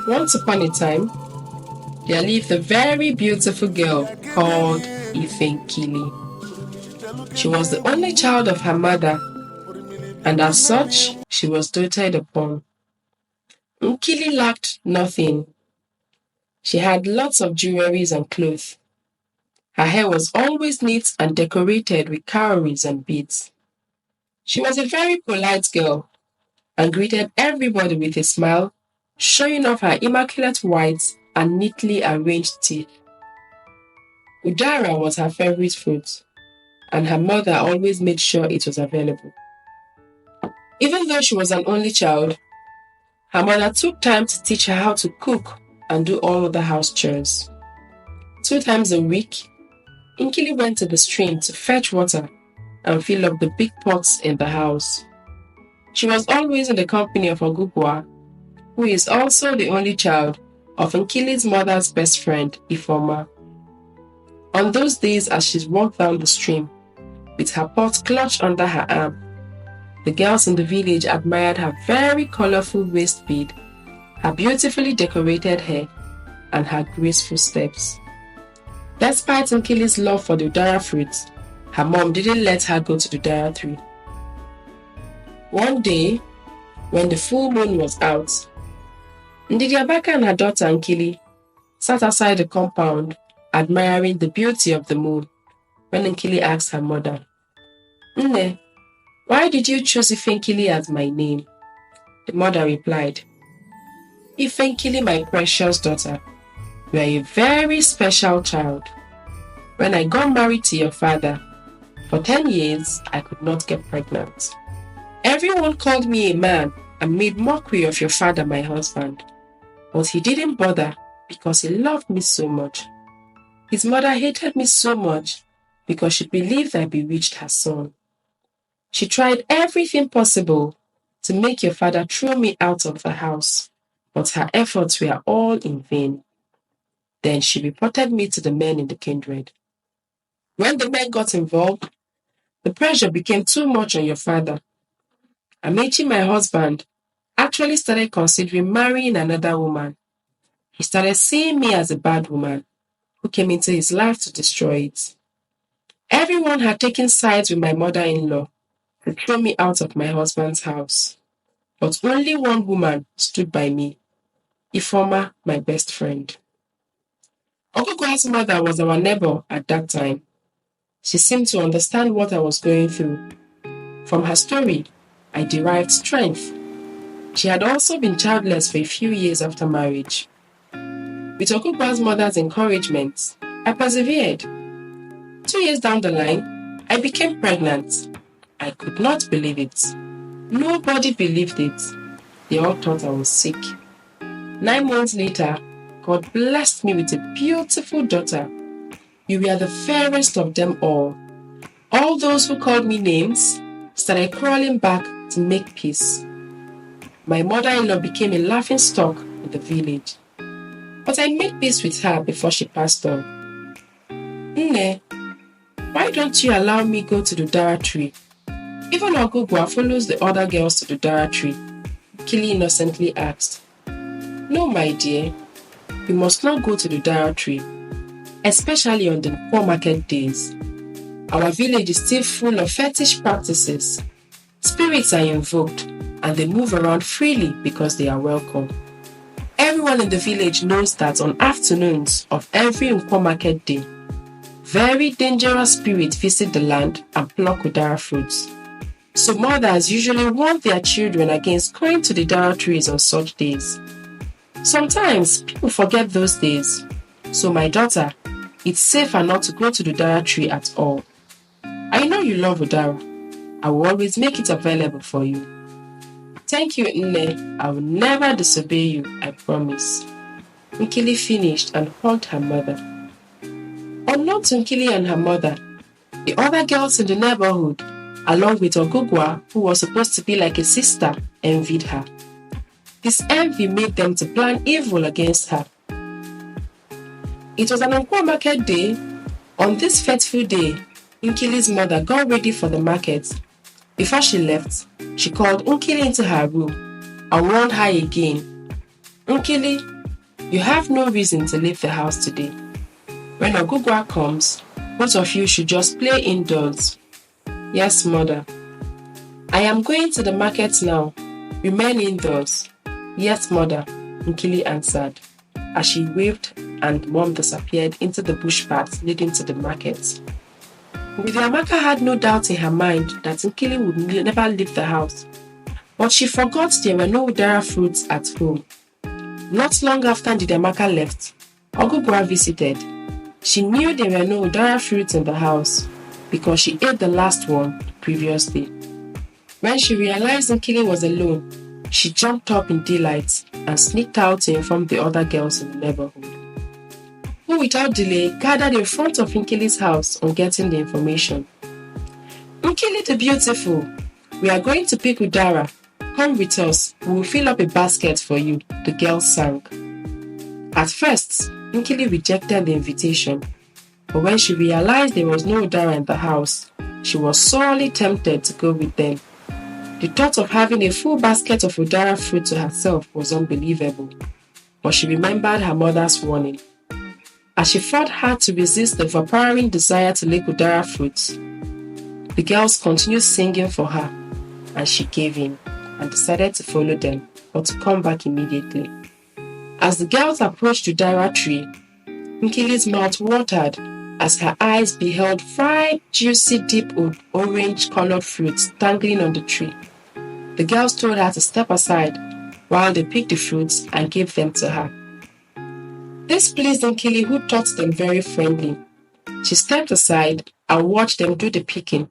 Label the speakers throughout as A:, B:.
A: Once upon a time, there lived a very beautiful girl called Ifenkili. She was the only child of her mother, and as such, she was doted upon. Nkili lacked nothing. She had lots of jewelries and clothes. Her hair was always neat and decorated with cowries and beads. She was a very polite girl and greeted everybody with a smile, showing off her immaculate white and neatly arranged teeth. Udara was her favorite fruit, and her mother always made sure it was available. Even though she was an only child, her mother took time to teach her how to cook and do all of the house chores. 2 times a week, Nkili went to the stream to fetch water and fill up the big pots in the house. She was always in the company of Ogugwa, who is also the only child of Nkili's mother's best friend, Ifoma. On those days as she walked down the stream, with her pot clutched under her arm, the girls in the village admired her very colorful waist bead, her beautifully decorated hair, and her graceful steps. Despite Nkili's love for the udara fruit, her mom didn't let her go to the udara tree. One day, when the full moon was out, Ndidiabaka and her daughter Nkili sat outside the compound admiring the beauty of the moon when Nkili asked her mother, "Nne, why did you choose Ifenkili as my name?" The mother replied, "Ifenkili, my precious daughter, you are a very special child. When I got married to your father, for 10 years I could not get pregnant. Everyone called me a man and made mockery of your father, my husband. But he didn't bother because he loved me so much. His mother hated me so much because she believed I bewitched her son. She tried everything possible to make your father throw me out of the house, but her efforts were all in vain. Then she reported me to the men in the kindred. When the men got involved, the pressure became too much on your father. Amechi, my husband, actually started considering marrying another woman. He started seeing me as a bad woman who came into his life to destroy it. Everyone had taken sides with my mother-in-law to throw me out of my husband's house. But only one woman stood by me, Ifoma, my best friend. Ogugwa's mother was our neighbor at that time. She seemed to understand what I was going through. From her story, I derived strength. She had also been childless for a few years after marriage. With Ogugwa's mother's encouragement, I persevered. 2 years down the line, I became pregnant. I could not believe it. Nobody believed it. They all thought I was sick. 9 months later, God blessed me with a beautiful daughter. You were the fairest of them all. All those who called me names started crawling back to make peace. My mother-in-law became a laughingstock in the village. But I made peace with her before she passed on. Nne, why don't you allow me go to the udara tree? Even Ogugwa follows the other girls to the udara tree, Kili innocently asked. No, my dear, you must not go to the udara tree, especially on the poor market days. Our village is still full of fetish practices. Spirits are invoked and they move around freely because they are welcome. Everyone in the village knows that on afternoons of every Nkwo market day, very dangerous spirits visit the land and pluck udara fruits. So mothers usually warn their children against going to the udara trees on such days. Sometimes people forget those days. So my daughter, it's safer not to go to the udara tree at all. I know you love udara. I will always make it available for you. Thank you, Nne. I will never disobey you, I promise. Nkili finished and hugged her mother. Unknown to Nkili and her mother, the other girls in the neighborhood, along with Ogugwa, who was supposed to be like a sister, envied her. This envy made them to plan evil against her. It was an Nkwo market day. On this fateful day, Nkili's mother got ready for the market. Before she left, she called Nkili into her room and warned her again. Nkili, you have no reason to leave the house today. When Ogugwa comes, both of you should just play indoors. Yes, mother. I am going to the market now. Remain indoors. Yes, mother, Nkili answered, as she waved and mom disappeared into the bush path leading to the market. Amaka had no doubt in her mind that Nkili would never leave the house, but she forgot there were no udara fruits at home. Not long after Amaka left, Ogugwa visited. She knew there were no udara fruits in the house because she ate the last one the previous day. When she realized Nkili was alone, she jumped up in delight and sneaked out to inform the other girls in the neighborhood, who without delay gathered in front of Nkili's house on getting the information. Nkili the beautiful, we are going to pick udara. Come with us, we will fill up a basket for you, the girls sang. At first, Nkili rejected the invitation, but when she realized there was no udara in the house, she was sorely tempted to go with them. The thought of having a full basket of udara fruit to herself was unbelievable, but she remembered her mother's warning. As she fought hard to resist the overpowering desire to lick udara fruits, the girls continued singing for her, and she gave in and decided to follow them, but to come back immediately. As the girls approached the udara tree, Nkili's mouth watered as her eyes beheld 5 juicy, deep orange-colored fruits dangling on the tree. The girls told her to step aside while they picked the fruits and gave them to her. This pleased Nkili, who thought them very friendly. She stepped aside and watched them do the picking.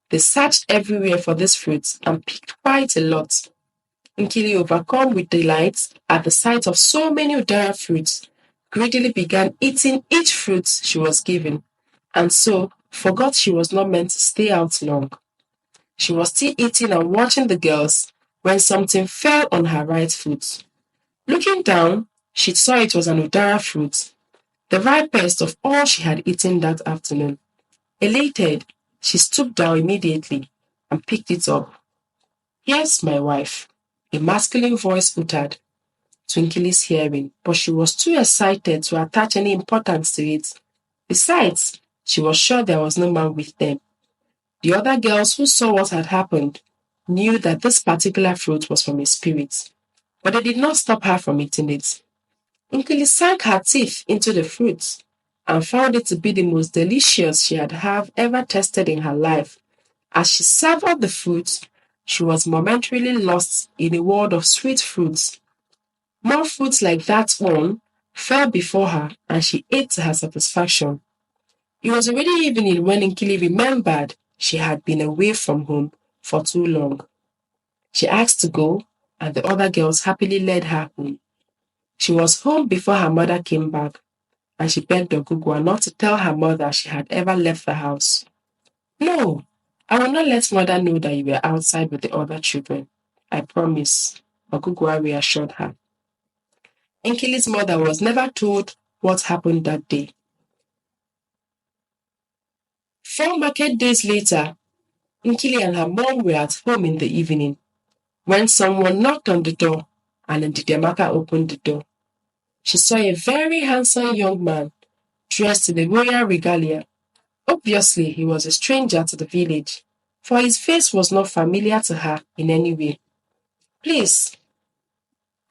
A: They searched everywhere for these fruits and picked quite a lot. Nkili, overcome with delight at the sight of so many udara fruits, greedily began eating each fruit she was given, and so forgot she was not meant to stay out long. She was still eating and watching the girls when something fell on her right foot. Looking down, she saw it was an udara fruit, the ripest of all she had eaten that afternoon. Elated, she stooped down immediately and picked it up. Yes, my wife, a masculine voice uttered to Nkili's hearing, but she was too excited to attach any importance to it. Besides, she was sure there was no man with them. The other girls who saw what had happened knew that this particular fruit was from a spirit, but they did not stop her from eating it. Nkili sank her teeth into the fruit and found it to be the most delicious she had ever tasted in her life. As she savored the fruit, she was momentarily lost in a world of sweet fruits. More fruits like that one fell before her, and she ate to her satisfaction. It was already evening when Nkili remembered she had been away from home for too long. She asked to go, and the other girls happily led her home. She was home before her mother came back, and she begged Ogugwa not to tell her mother she had ever left the house. No, I will not let mother know that you were outside with the other children. I promise, Ogugwa reassured her. Nkili's mother was never told what happened that day. 4 market days later, Nkili and her mom were at home in the evening when someone knocked on the door, and Amaka opened the door. She saw a very handsome young man dressed in the royal regalia. Obviously, he was a stranger to the village, for his face was not familiar to her in any way. Please,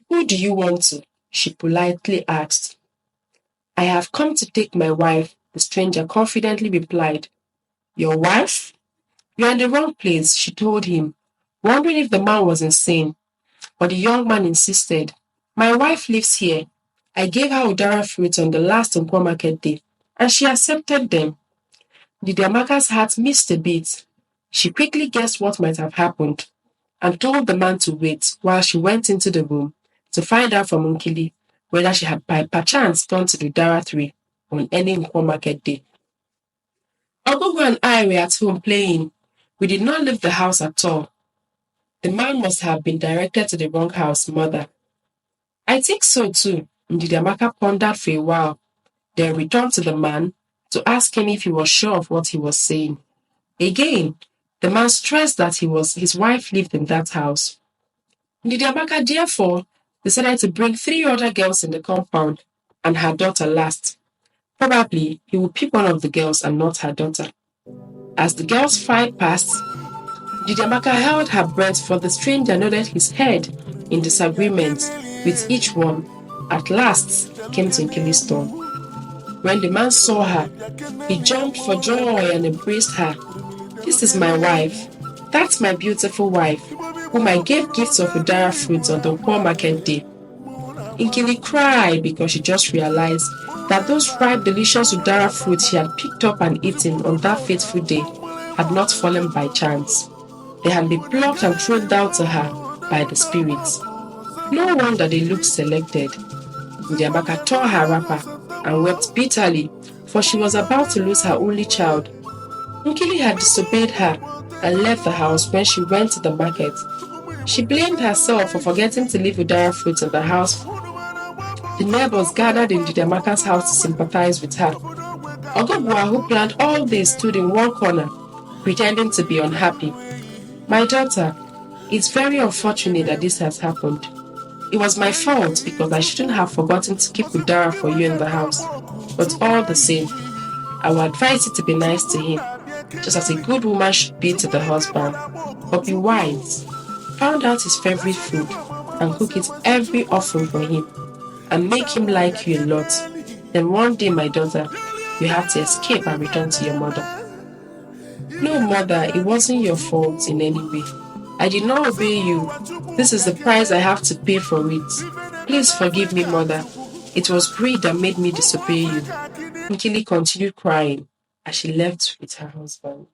A: who do you want to? She politely asked. I have come to take my wife, the stranger confidently replied. Your wife? You are in the wrong place, she told him, wondering if the man was insane. But the young man insisted. My wife lives here. I gave her udara fruits on the last Nkwo market day, and she accepted them. Amaka's heart missed a beat. She quickly guessed what might have happened, and told the man to wait while she went into the room to find out from Nkili whether she had by perchance gone to the udara tree on any Nkwo market day. Ogogo and I were at home playing. We did not leave the house at all. The man must have been directed to the wrong house, mother. I think so too, Amaka pondered for a while, then returned to the man to ask him if he was sure of what he was saying. Again, the man stressed that his wife lived in that house. Amaka therefore decided to bring 3 other girls in the compound and her daughter last. Probably he would pick one of the girls and not her daughter. As the girls filed past, Didiamaka held her breath, for the stranger nodded his head in disagreement with each one. At last came to Nkili's turn. When the man saw her, he jumped for joy and embraced her. "This is my wife. That's my beautiful wife, whom I gave gifts of udara fruits on the poor market day." Nkili cried because she just realized that those ripe, delicious udara fruits she had picked up and eaten on that fateful day had not fallen by chance. They had been plucked and thrown down to her by the spirits. No wonder they looked selected. Ndiamaka tore her wrapper and wept bitterly, for she was about to lose her only child. Nkili had disobeyed her and left the house when she went to the market. She blamed herself for forgetting to leave udara fruits in the house. The neighbors gathered in Ndiamaka's house to sympathize with her. Ogobua, who planned all this, stood in one corner, pretending to be unhappy. "My daughter, it's very unfortunate that this has happened. It was my fault because I shouldn't have forgotten to keep udara for you in the house. But all the same, I would advise you to be nice to him, just as a good woman should be to the husband. But be wise. Find out his favorite food and cook it every often for him, and make him like you a lot. Then one day, my daughter, you have to escape and return to your mother." "No, mother, it wasn't your fault in any way. I did not obey you. This is the price I have to pay for it. Please forgive me, mother. It was greed that made me disobey you." Nkili continued crying as she left with her husband.